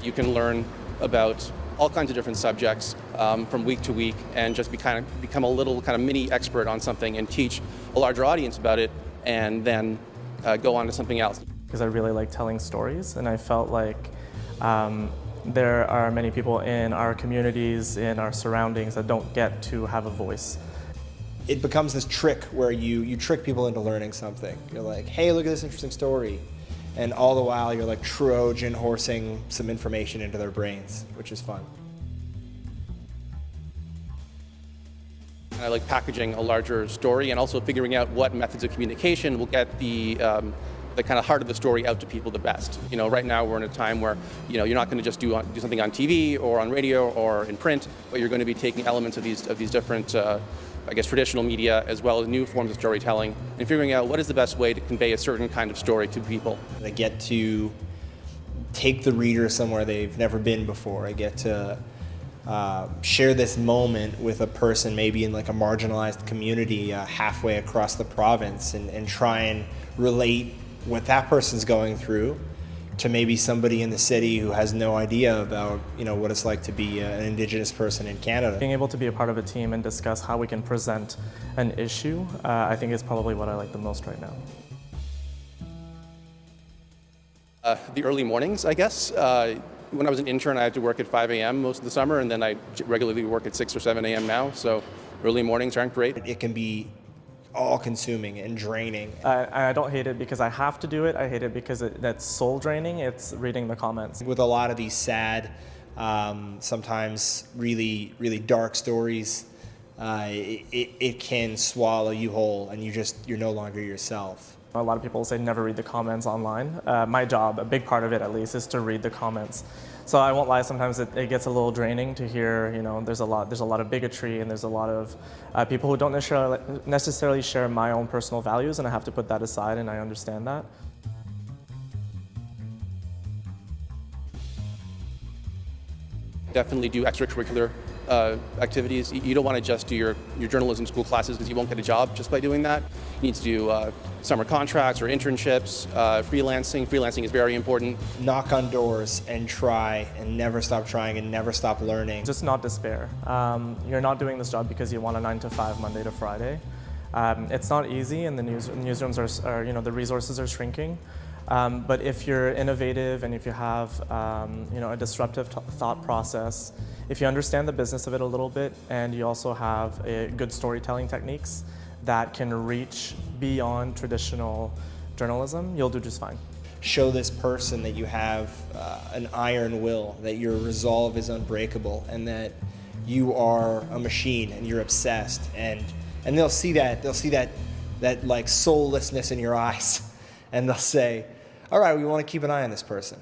you can learn about all kinds of different subjects from week to week, and just become a little kind of mini expert on something and teach a larger audience about it, and then go on to something else. Because I really like telling stories, and I felt like there are many people in our communities, in our surroundings, that don't get to have a voice. It becomes this trick where you trick people into learning something. You're like, hey, look at this interesting story. And all the while you're like Trojan horsing some information into their brains, which is fun. And I like packaging a larger story, and also figuring out what methods of communication will get the kind of heart of the story out to people the best. You know, right now we're in a time where, you know, you're not going to just do something on TV or on radio or in print, but you're going to be taking elements of these different, I guess, traditional media, as well as new forms of storytelling, and figuring out what is the best way to convey a certain kind of story to people. I get to take the reader somewhere they've never been before. I get to share this moment with a person maybe in like a marginalized community halfway across the province, and try and relate what that person's going through to maybe somebody in the city who has no idea about, you know, what it's like to be an Indigenous person in Canada. Being able to be a part of a team and discuss how we can present an issue, I think is probably what I like the most right now. The early mornings, I guess. When I was an intern, I had to work at 5 a.m. most of the summer, and then I regularly work at 6 or 7 a.m. now, so early mornings aren't great. It can be all-consuming and draining. I don't hate it because I have to do it. I hate it because that's soul-draining. It's reading the comments. With a lot of these sad, sometimes really, really dark stories, it can swallow you whole, and you're no longer yourself. A lot of people say never read the comments online. My job, a big part of it at least, is to read the comments. So I won't lie, sometimes it gets a little draining to hear, you know, there's a lot of bigotry, and there's a lot of people who don't necessarily share my own personal values, and I have to put that aside, and I understand that. Definitely do extracurricular activities. You don't want to just do your journalism school classes, because you won't get a job just by doing that. You need to do summer contracts or internships, freelancing. Freelancing is very important. Knock on doors and try, and never stop trying, and never stop learning. Just not despair. You're not doing this job because you want a 9 to 5 Monday to Friday. It's not easy, and the newsrooms are, you know, the resources are shrinking. But if you're innovative, and if you have you know, a disruptive thought process, if you understand the business of it a little bit, and you also have good storytelling techniques that can reach beyond traditional journalism, you'll do just fine. Show this person that you have an iron will, that your resolve is unbreakable, and that you are a machine and you're obsessed, and they'll see that like soullessness in your eyes, and they'll say, all right, we want to keep an eye on this person.